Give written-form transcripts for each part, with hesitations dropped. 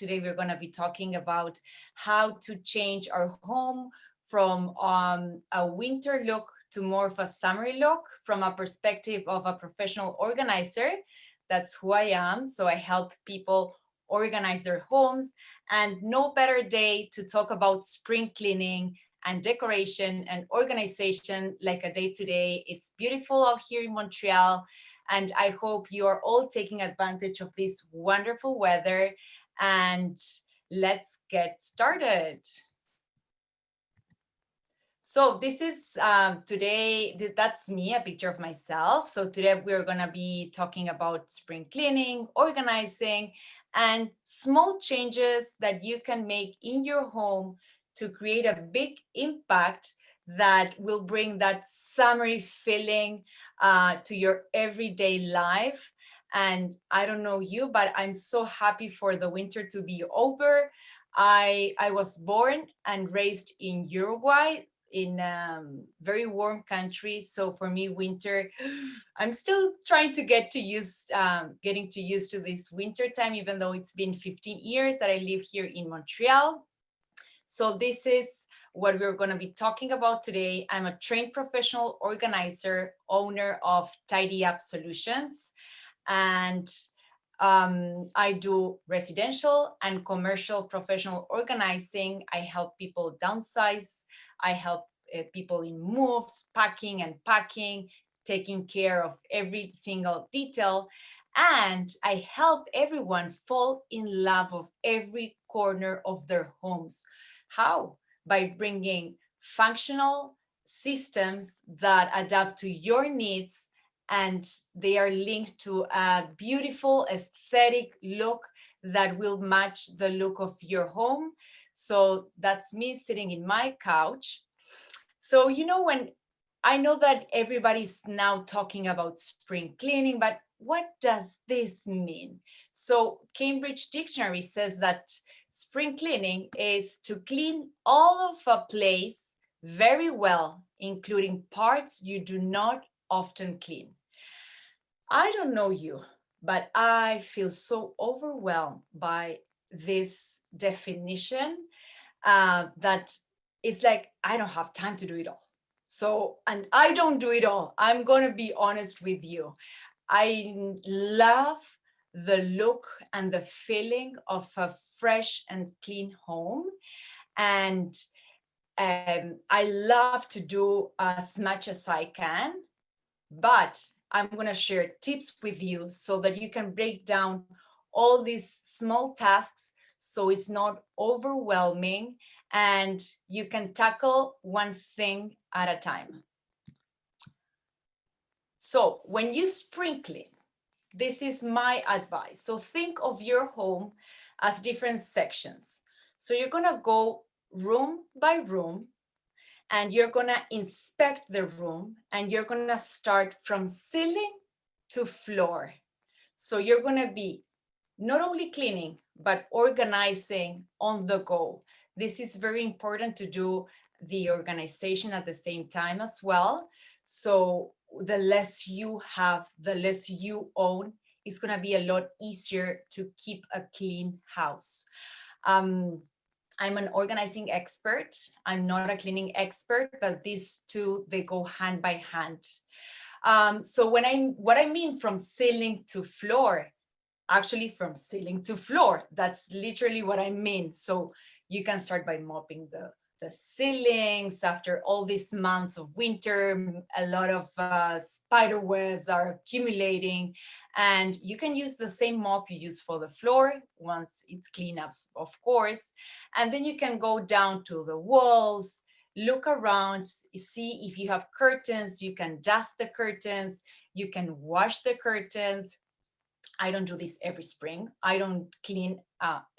Today, we're going to be talking about how to change our home from a winter look to more of a summery look from a perspective of a professional organizer. That's who I am. So I help people organize their homes, and no better day to talk about spring cleaning and decoration and organization like a day today. It's beautiful out here in Montreal, and I hope you are all taking advantage of this wonderful weather. And let's get started. So this is today, that's me, a picture of myself. So today we're gonna be talking about spring cleaning, organizing, and small changes that you can make in your home to create a big impact that will bring that summery feeling to your everyday life. And I don't know you, but I'm so happy for the winter to be over. I was born and raised in Uruguay, in very warm country. So for me, winter, I'm still trying to getting to used to this winter time, even though it's been 15 years that I live here in Montreal. So this is what we're going to be talking about today. I'm a trained professional organizer, owner of Tidy Up Solutions, and I do residential and commercial professional organizing. I help people downsize. I help people in moves, packing and packing, taking care of every single detail. And I help everyone fall in love with every corner of their homes. How? By bringing functional systems that adapt to your needs, and they are linked to a beautiful aesthetic look that will match the look of your home. So that's me sitting in my couch. So, when I know that everybody's now talking about spring cleaning, but what does this mean? So Cambridge Dictionary says that spring cleaning is to clean all of a place very well, including parts you do not often clean. I don't know you, but I feel so overwhelmed by this definition that it's like I don't have time to do it all. So, and I don't do it all. I'm going to be honest with you. I love the look and the feeling of a fresh and clean home. And I love to do as much as I can, but I'm going to share tips with you so that you can break down all these small tasks so it's not overwhelming and you can tackle one thing at a time. So when you spring clean, this is my advice. So think of your home as different sections. So you're going to go room by room, and you're going to inspect the room, and you're going to start from ceiling to floor. So you're going to be not only cleaning, but organizing on the go. This is very important to do the organization at the same time as well. So the less you have, the less you own, it's going to be a lot easier to keep a clean house. I'm an organizing expert. I'm not a cleaning expert, but these two, they go hand by hand. So what I mean from ceiling to floor, actually from ceiling to floor, that's literally what I mean. So you can start by mopping the ceilings after all these months of winter. A lot of spider webs are accumulating, and you can use the same mop you use for the floor once it's clean up, of course. And then you can go down to the walls, look around, see if you have curtains. You can dust the curtains, you can wash the curtains. I don't do this every spring. I don't clean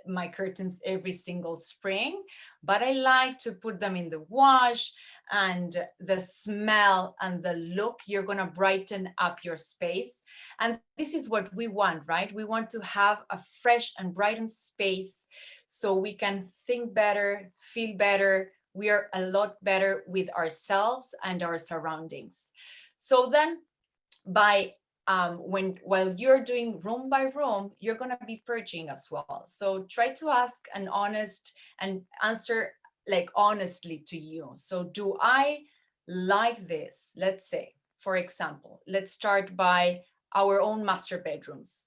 my curtains every single spring, but I like to put them in the wash, and the smell and the look, you're going to brighten up your space. And this is what we want, right? We want to have a fresh and brightened space so we can think better, feel better. We are a lot better with ourselves and our surroundings. So then by while you're doing room by room, you're going to be purging as well. So try to ask an honest and answer like honestly to you. So do I like this? Let's say, for example, let's start by our own master bedrooms.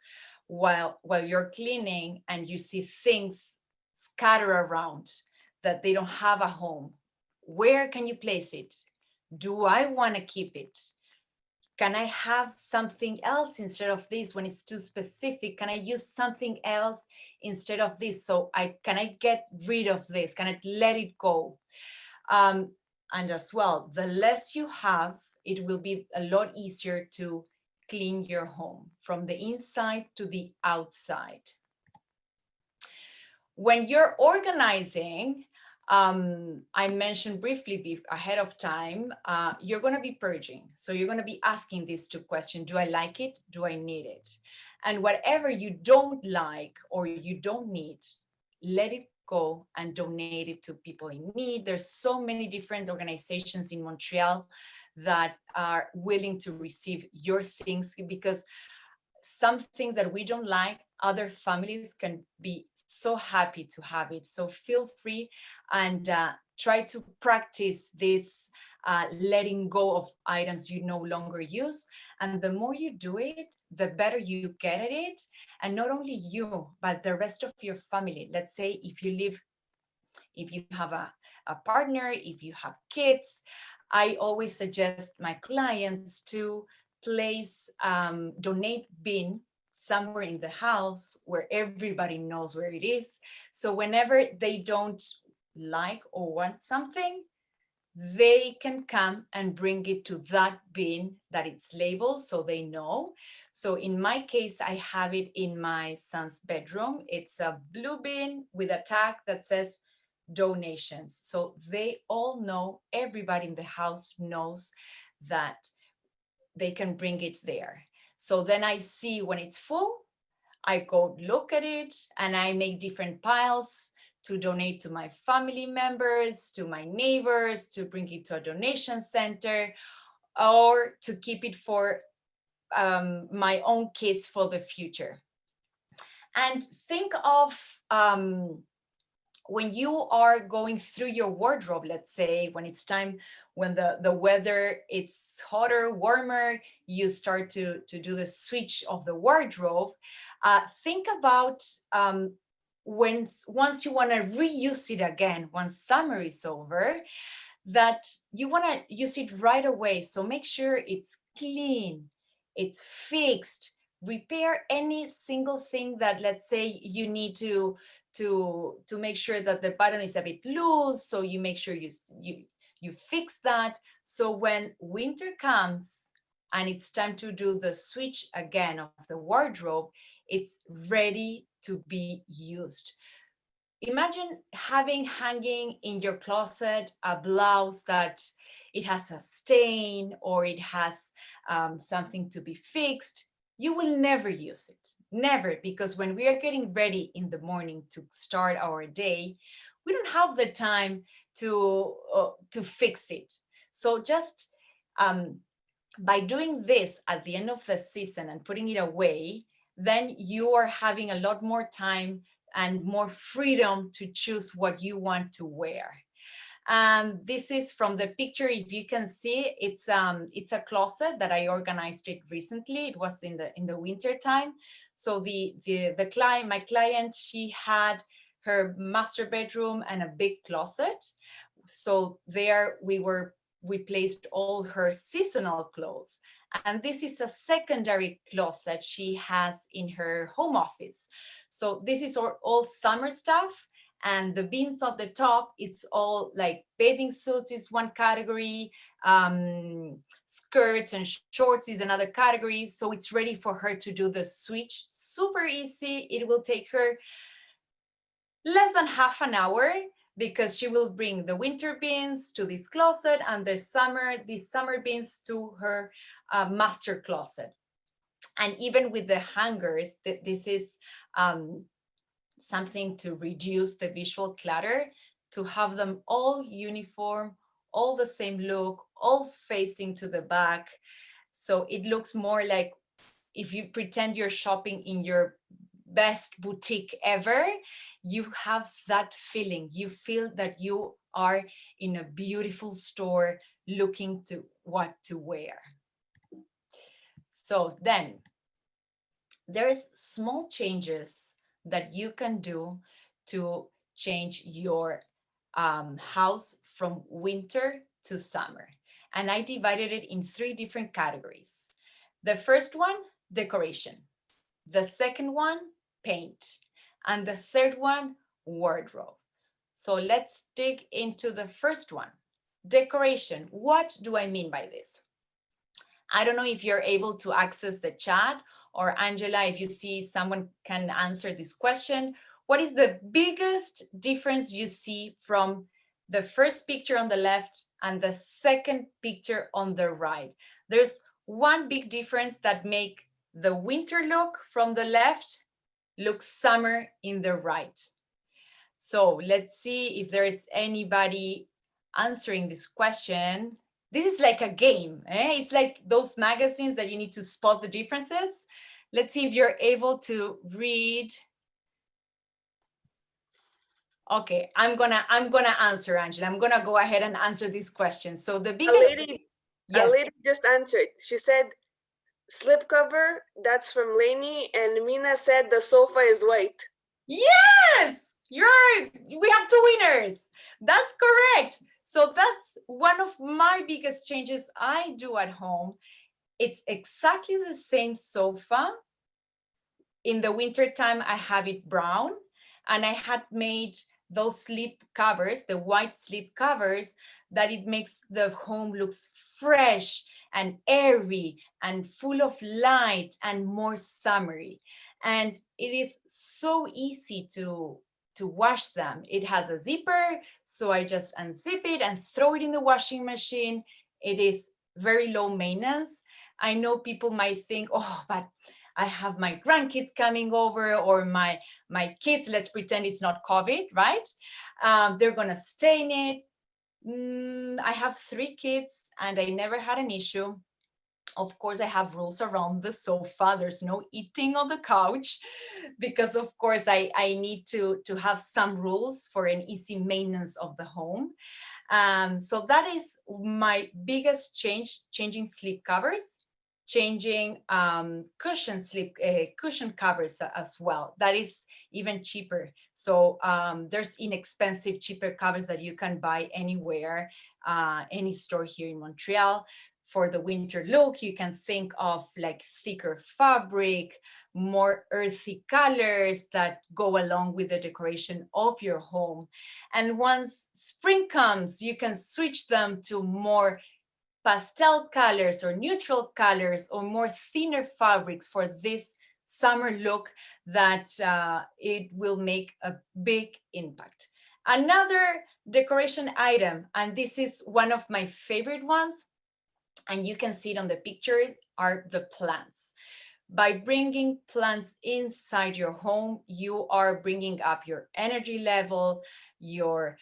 While you're cleaning and you see things scattered around that they don't have a home, where can you place it? Do I want to keep it? Can I have something else instead of this when it's too specific? Can I use something else instead of this? So can I get rid of this? Can I let it go? And as well, the less you have, it will be a lot easier to clean your home from the inside to the outside. When you're organizing, I mentioned briefly ahead of time, you're going to be purging. So you're going to be asking these two questions. Do I like it? Do I need it? And whatever you don't like or you don't need, let it go and donate it to people in need. There's so many different organizations in Montreal that are willing to receive your things, because some things that we don't like, other families can be so happy to have it. So feel free and try to practice this letting go of items you no longer use. And the more you do it, the better you get at it. And not only you, but the rest of your family. Let's say if you have a partner, if you have kids, I always suggest my clients to place donate bin somewhere in the house where everybody knows where it is. So whenever they don't like or want something, they can come and bring it to that bin that it's labeled so they know. So in my case, I have it in my son's bedroom. It's a blue bin with a tag that says donations. So they all know, everybody in the house knows that they can bring it there. So then I see when it's full, I go look at it and I make different piles to donate to my family members, to my neighbors, to bring it to a donation center, or to keep it for my own kids for the future. And think of when you are going through your wardrobe, let's say when it's time, when the weather it's hotter, warmer, you start to do the switch of the wardrobe. Think about once you want to reuse it again, once summer is over, that you want to use it right away. So make sure it's clean, it's fixed. Repair any single thing that, let's say, you need to make sure that the button is a bit loose. So you make sure you fix that. So when winter comes and it's time to do the switch again of the wardrobe, it's ready to be used. Imagine hanging in your closet a blouse that it has a stain or it has something to be fixed. You will never use it. Never, because when we are getting ready in the morning to start our day, we don't have the time to fix it. So just by doing this at the end of the season and putting it away, then you are having a lot more time and more freedom to choose what you want to wear. This is from the picture. If you can see, it's a closet that I organized it recently. It was in the winter time. So my client, she had her master bedroom and a big closet. So there we placed all her seasonal clothes. And this is a secondary closet she has in her home office. So this is all summer stuff. And the bins at the top, it's all like bathing suits is one category, skirts and shorts is another category. So it's ready for her to do the switch. Super easy. It will take her less than half an hour, because she will bring the winter bins to this closet and these summer bins to her master closet. And even with the hangers, this is something to reduce the visual clutter, to have them all uniform, all the same look, all facing to the back. So it looks more like if you pretend you're shopping in your best boutique ever, you have that feeling. You feel that you are in a beautiful store looking to what to wear. So then there's small changes that you can do to change your house from winter to summer. And I divided it in 3 different categories. The first one, decoration. The second one, paint. And the third one, wardrobe. So let's dig into the first one, decoration. What do I mean by this? I don't know if you're able to access the chat, or Angela, if you see someone can answer this question. What is the biggest difference you see from the first picture on the left and the second picture on the right? There's one big difference that make the winter look from the left look summer in the right. So let's see if there is anybody answering this question. This is like a game. It's like those magazines that you need to spot the differences. Let's see if you're able to read. Okay, I'm gonna answer, Angela. I'm gonna go ahead and answer this question. So the biggest a lady just answered. She said slipcover, that's from Lainey, and Mina said the sofa is white. Yes, we have 2 winners. That's correct. So that's one of my biggest changes I do at home. It's exactly the same sofa. In the winter time, I have it brown, and I had made those slip covers, the white slip covers, that it makes the home looks fresh and airy and full of light and more summery. And it is so easy to wash them. It has a zipper, so I just unzip it and throw it in the washing machine. It is very low maintenance. I know people might think, oh, but I have my grandkids coming over, or my kids, let's pretend it's not COVID, right? They're gonna stay in it. I have 3 kids and I never had an issue. Of course, I have rules around the sofa. There's no eating on the couch because, of course, I need to have some rules for an easy maintenance of the home. So that is my biggest change, changing sleep covers, changing cushion covers as well. That is even cheaper. So there's inexpensive, cheaper covers that you can buy anywhere, any store here in Montreal. For the winter look, you can think of like thicker fabric, more earthy colors that go along with the decoration of your home. And once spring comes, you can switch them to more pastel colors or neutral colors or more thinner fabrics for this summer look that it will make a big impact. Another decoration item, and this is one of my favorite ones, and you can see it on the pictures, are the plants. By bringing plants inside your home, you are bringing up your energy level, the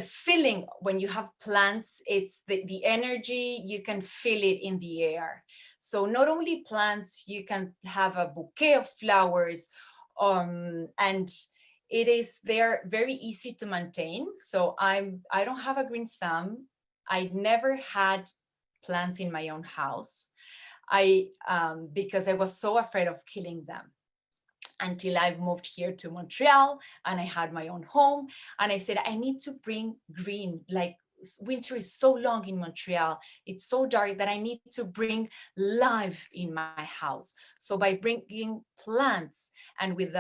feeling when you have plants, it's the energy, you can feel it in the air. So not only plants, you can have a bouquet of flowers, and they're very easy to maintain. So I don't have a green thumb. I never had plants in my own house. Because I was so afraid of killing them, until I moved here to Montreal and I had my own home. And I said, I need to bring green. Like, winter is so long in Montreal, it's so dark, that I need to bring life in my house. So by bringing plants, and with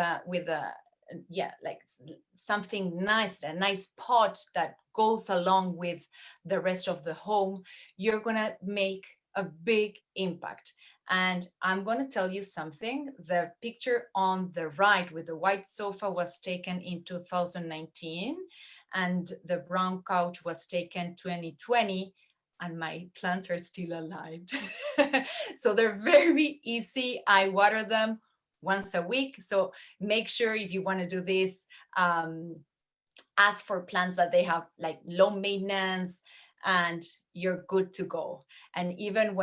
like something nice, a nice pot that goes along with the rest of the home, you're gonna make a big impact. And I'm going to tell you something. The picture on the right with the white sofa was taken in 2019, and the brown couch was taken 2020, and my plants are still alive. So they're very easy. I water them once a week. So make sure, if you want to do this, ask for plants that they have like low maintenance, and you're good to go. And even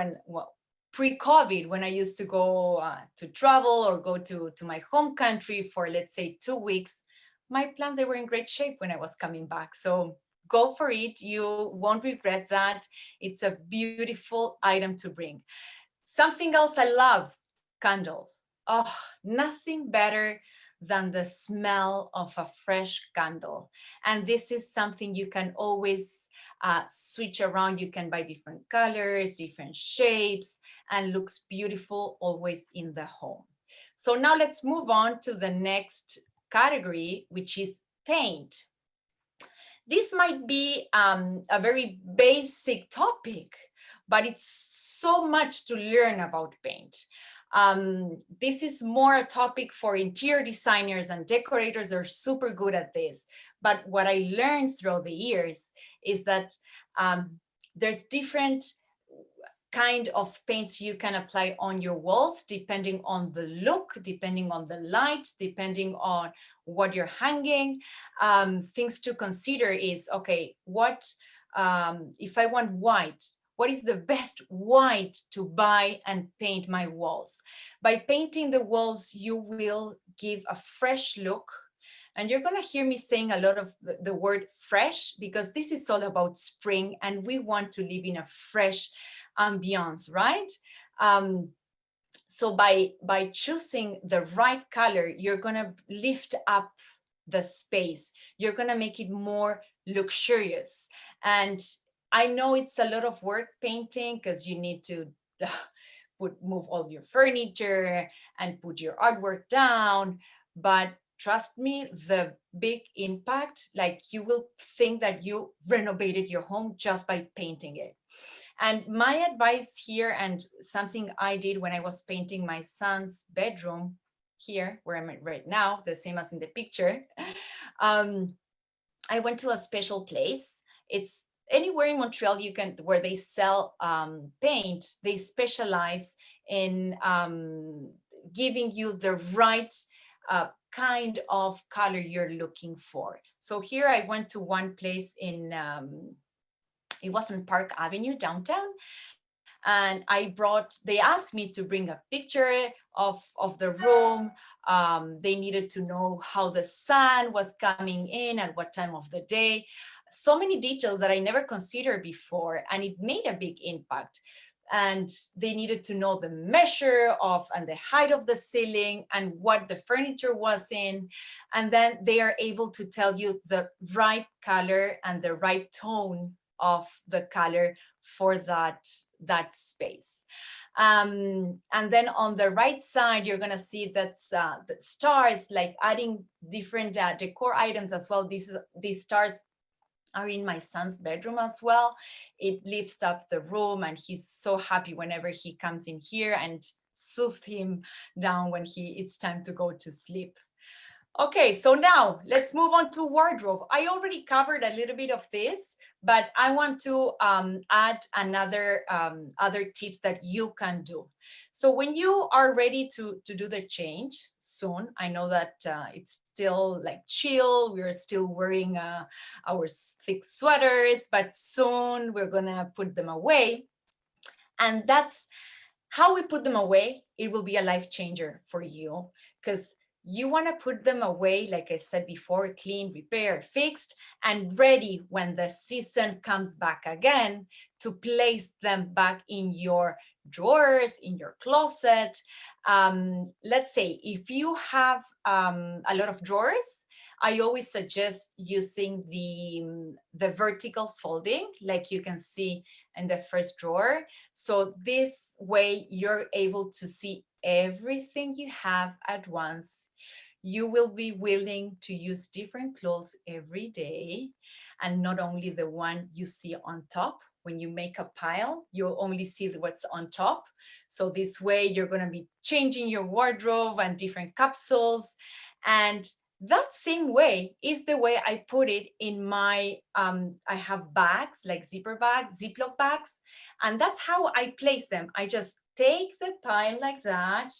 pre-COVID, when I used to go to travel or go to my home country for, let's say, 2 weeks, my plants, they were in great shape when I was coming back. So go for it. You won't regret that. It's a beautiful item to bring. Something else I love, candles. Oh, nothing better than the smell of a fresh candle. And this is something you can always switch around. You can buy different colors, different shapes, and looks beautiful always in the home. So now let's move on to the next category, which is paint. This might be a very basic topic, but it's so much to learn about paint. This is more a topic for interior designers and decorators. They're super good at this. But what I learned throughout the years is that there's different kind of paints you can apply on your walls, depending on the look, depending on the light, depending on what you're hanging. Things to consider is, okay, what if I want white, what is the best white to buy and paint my walls? By painting the walls, you will give a fresh look. And you're going to hear me saying a lot of the word fresh, because this is all about spring and we want to live in a fresh ambiance, right? So by choosing the right color, you're going to lift up the space. You're going to make it more luxurious. And I know it's a lot of work painting, because you need to move all your furniture and put your artwork down. But trust me, the big impact, like you will think that you renovated your home just by painting it. And my advice here, and something I did when I was painting my son's bedroom here, where I'm at right now, the same as in the picture, I went to a special place. It's anywhere in Montreal you can, where they sell paint. They specialize in giving you the right kind of color you're looking for. So here I went to one place in, it was in Park Avenue downtown. And they asked me to bring a picture of the room. They needed to know how the sun was coming in at what time of the day. So many details that I never considered before, and it made a big impact. And they needed to know the measure of and the height of the ceiling and what the furniture was in. And then they are able to tell you the right color and the right tone of the color for that space. And then on the right side, you're going to see that's the stars, like adding different decor items as well. These stars are in my son's bedroom as well. It lifts up the room, and he's so happy whenever he comes in here, and soothes him down when it's time to go to sleep. Okay, so now let's move on to wardrobe. I already covered a little bit of this, but I want to add another other tips that you can do. So when you are ready to do the change soon, I know that it's still like chill. We're still wearing our thick sweaters, but soon we're gonna put them away. And that's how we put them away. It will be a life changer for you, because you want to put them away, like I said before, clean, repaired, fixed, and ready when the season comes back again to place them back in your drawers, in your closet. Let's say if you have a lot of drawers, I always suggest using the vertical folding, like you can see in the first drawer. So this way you're able to see everything you have at once. You will be willing to use different clothes every day, and not only the one you see on top. When you make a pile, you'll only see what's on top. So this way you're going to be changing your wardrobe and different capsules. And that same way is the way I put it in my, I have bags, like zipper bags, Ziploc bags, and that's how I place them. I just take the pile like that,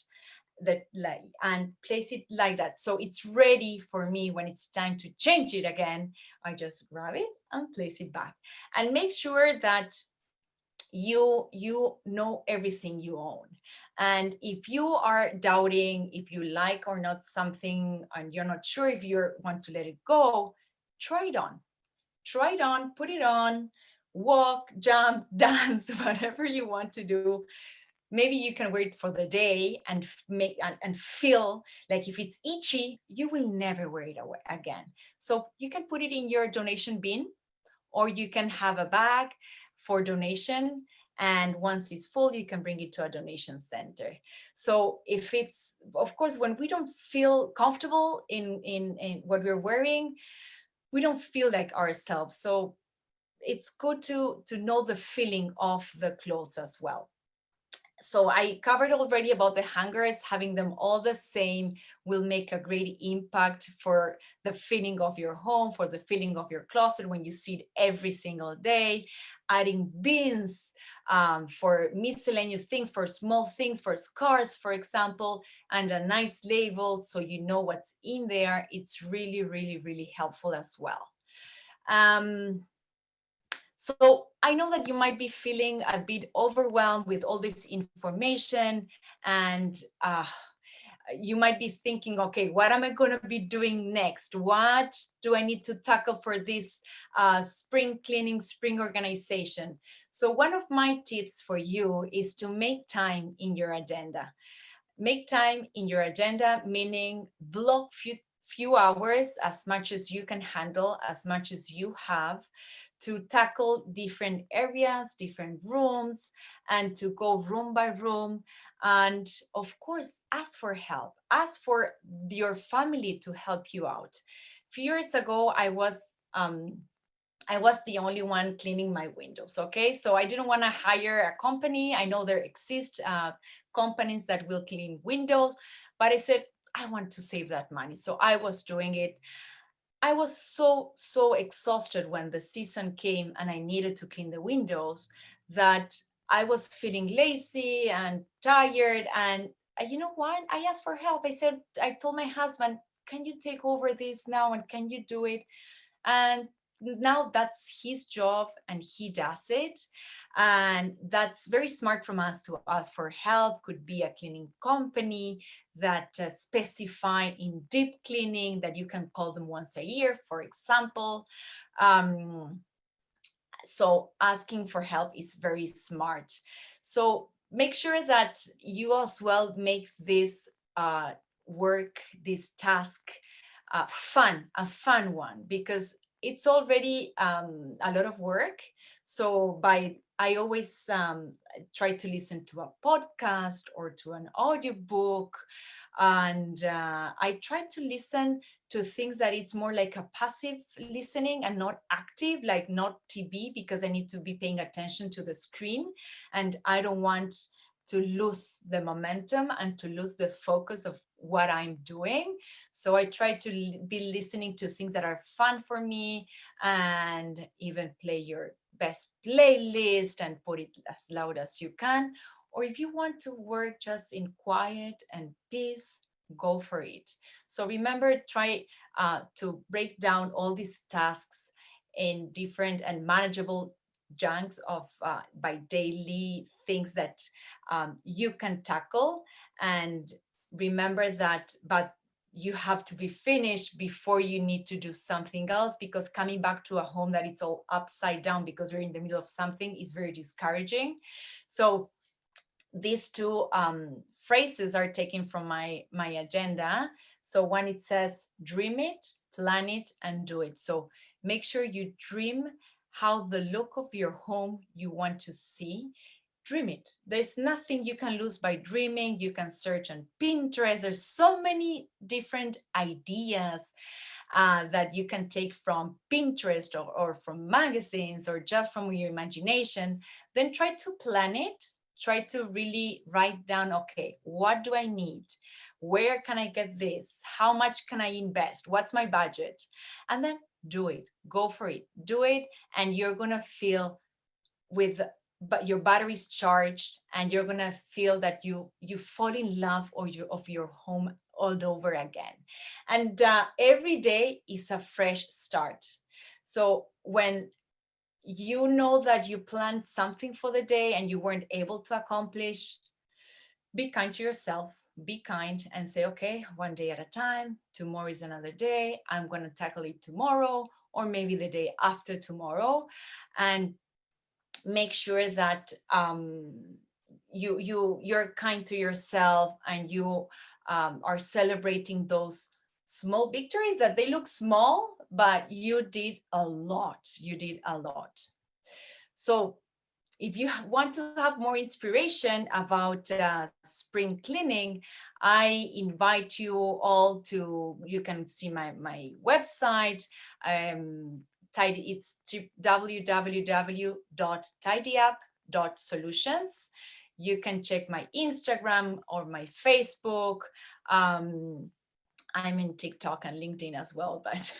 and place it like that. So it's ready for me when it's time to change it again. I just grab it and place it back. And make sure that you know everything you own. And if you are doubting if you like or not something, and you're not sure if you want to let it go, try it on. Try it on, put it on, walk, jump, dance, whatever you want to do. Maybe you can wear it for the day and make and feel like if it's itchy, you will never wear it away again. So you can put it in your donation bin, or you can have a bag for donation, and once it's full you can bring it to a donation center. So if it's, of course, when we don't feel comfortable in what we're wearing, we don't feel like ourselves. So it's good to know the feeling of the clothes as well. So I covered already about the hangers. Having them all the same will make a great impact for the feeling of your home, for the feeling of your closet when you see it every single day. Adding bins for miscellaneous things, for small things, for scarves, for example, and a nice label so you know what's in there. It's really, really, really helpful as well. Um, so I know that you might be feeling a bit overwhelmed with all this information, and you might be thinking, okay, what am I going to be doing next? What do I need to tackle for this spring cleaning, spring organization? So one of my tips for you is to make time in your agenda. Make time in your agenda, meaning block few hours, as much as you can handle, as much as you have, to tackle different areas, different rooms, and to go room by room. And of course, ask for help. Ask for your family to help you out. A few years ago, I was the only one cleaning my windows. Okay, so I didn't want to hire a company. I know there exist companies that will clean windows, but I said I want to save that money, so I was doing it. I was so exhausted when the season came and I needed to clean the windows, that I was feeling lazy and tired. And you know what? I asked for help. I told my husband, "Can you take over this now and can you do it?" And now that's his job and he does it. And that's very smart from us to ask for help. Could be a cleaning company that specify in deep cleaning, that you can call them once a year, for example. um, so asking for help is very smart. So make sure that you as well make this work, this task, a fun one, because it's already a lot of work. So I always try to listen to a podcast or to an audiobook, and I try to listen to things that it's more like a passive listening and not active, like not TV, because I need to be paying attention to the screen and I don't want to lose the momentum and to lose the focus of what I'm doing. So I try to be listening to things that are fun for me, and even play your best playlist and put it as loud as you can. Or if you want to work just in quiet and peace, go for it. So remember, try to break down all these tasks in different and manageable chunks of by daily things that you can tackle. And remember that, but you have to be finished before you need to do something else, because coming back to a home that it's all upside down because you're in the middle of something is very discouraging. So these two phrases are taken from my agenda. So one, it says dream it, plan it, and do it. So make sure you dream how the look of your home you want to see. Dream it. There's nothing you can lose by dreaming. You can search on Pinterest. There's so many different ideas that you can take from Pinterest, or from magazines, or just from your imagination. Then try to plan it. Try to really write down, okay, what do I need? Where can I get this? How much can I invest? What's my budget? And then do it. Go for it. Do it. And you're going to feel with, but your battery's charged, and you're gonna feel that you fall in love of your home all over again. And every day is a fresh start. So when you know that you planned something for the day and you weren't able to accomplish, be kind to yourself, be kind and say, okay, one day at a time, tomorrow is another day, I'm going to tackle it tomorrow or maybe the day after tomorrow. And make sure that you're kind to yourself and you are celebrating those small victories that they look small, but you did a lot. You did a lot. So if you want to have more inspiration about spring cleaning, I invite you all to, you can see my website. It's www.tidyup.solutions. You can check my Instagram or my Facebook. I'm in TikTok and LinkedIn as well, but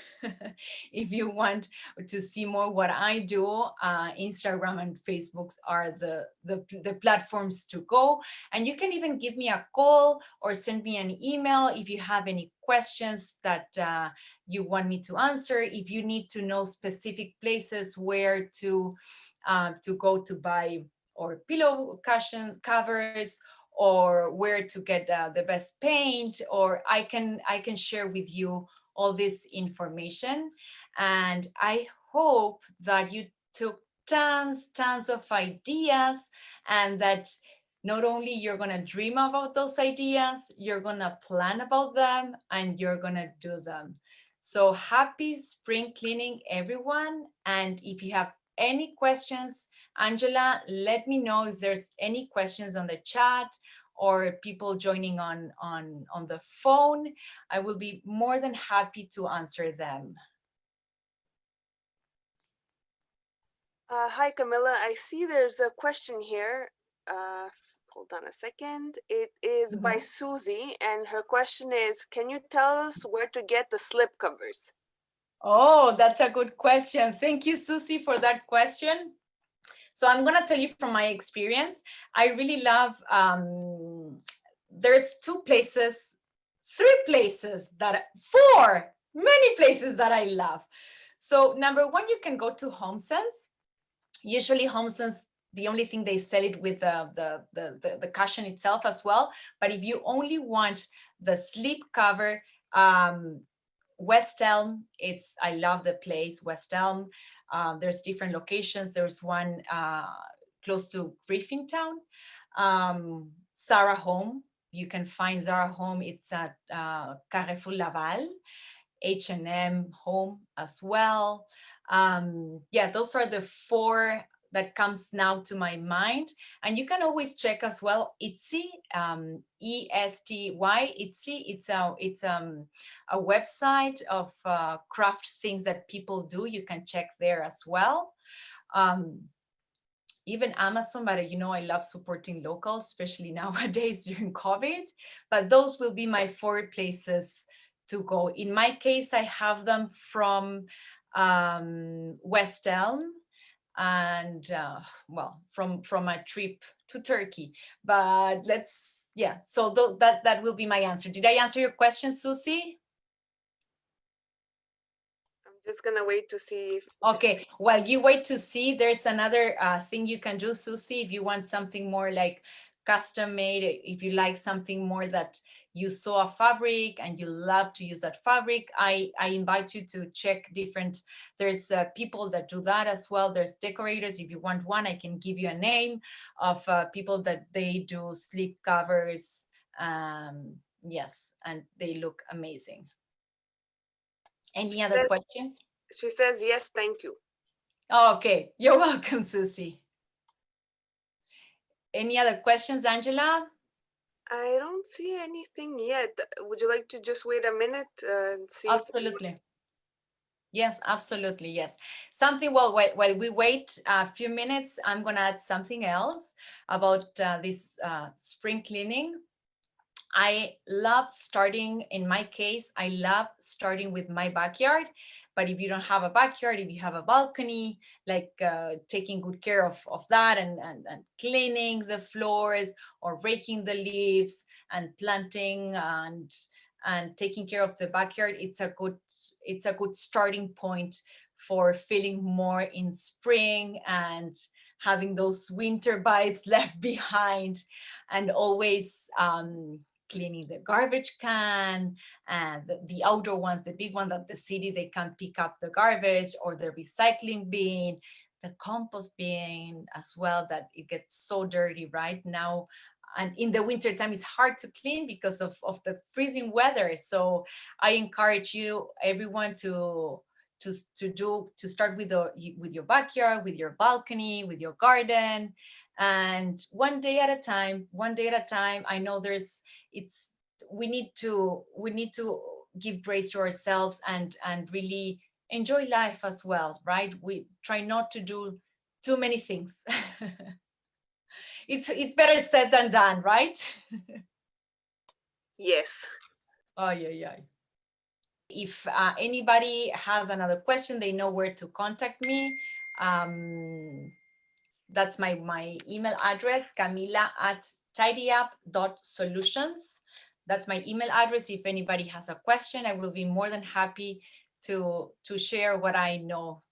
if you want to see more what I do, Instagram and Facebooks are the platforms to go. And you can even give me a call or send me an email if you have any questions that you want me to answer. If you need to know specific places where to go to buy or pillow cushion covers, or where to get the best paint, or I can share with you all this information. And I hope that you took tons of ideas, and that not only you're going to dream about those ideas, you're going to plan about them and you're going to do them. So happy spring cleaning, everyone. And if you have any questions, Angela, let me know if there's any questions on the chat or people joining on the phone. I will be more than happy to answer them. Hi, Camila. I see there's a question here. Hold on a second. It is by Susie, and her question is, can you tell us where to get the slip covers? Oh, that's a good question. Thank you, Susie, for that question. So I'm going to tell you from my experience. I really love, there's three places four, many places that I love. So number one, you can go to HomeSense. Usually HomeSense, the only thing they sell it with the cushion itself as well. But if you only want the slip cover, West Elm, I love the place, West Elm. There's different locations. There's one close to Griffintown. Zara Home, you can find Zara Home. It's at Carrefour Laval. H&M Home as well. Yeah, those are the four that comes now to my mind. And you can always check as well Etsy, ESTY, Etsy. It's a website of craft things that people do. You can check there as well. Even Amazon, but I love supporting local, especially nowadays during COVID. But those will be my four places to go. In my case, I have them from West Elm and from a trip to Turkey. But so that will be my answer. Did I answer your question, Susie? I'm just gonna wait to see. Okay, while you wait to see, there's another thing you can do, Susie, if you want something more like custom made, if you like something more that you saw a fabric and you love to use that fabric, I invite you to check there's people that do that as well. There's decorators. If you want one, I can give you a name of people that they do slip covers. Yes, and they look amazing. Any other questions? She says, yes, thank you. Okay, you're welcome, Susie. Any other questions, Angela? I don't see anything yet. Would you like to just wait a minute and see? Absolutely. Yes, absolutely. Yes. Something, while we wait a few minutes, I'm going to add something else about this spring cleaning. I love starting, in my case, I love starting with my backyard. But if you don't have a backyard, if you have a balcony, like taking good care of that and cleaning the floors or raking the leaves and planting and taking care of the backyard, it's a good starting point for feeling more in spring and having those winter vibes left behind, and always cleaning the garbage can, and the outdoor ones, the big one that the city, they can pick up the garbage, or the recycling bin, the compost bin as well, that it gets so dirty right now. And in the winter time, it's hard to clean because of the freezing weather. So I encourage you, everyone, to start with your backyard, with your balcony, with your garden, and one day at a time. I know we need to give grace to ourselves and really enjoy life as well, right? We try not to do too many things. It's better said than done, right? Yes. Oh, yeah. If anybody has another question, they know where to contact me. That's my email address, camila@tidyup.solutions. That's my email address. If anybody has a question, I will be more than happy to share what I know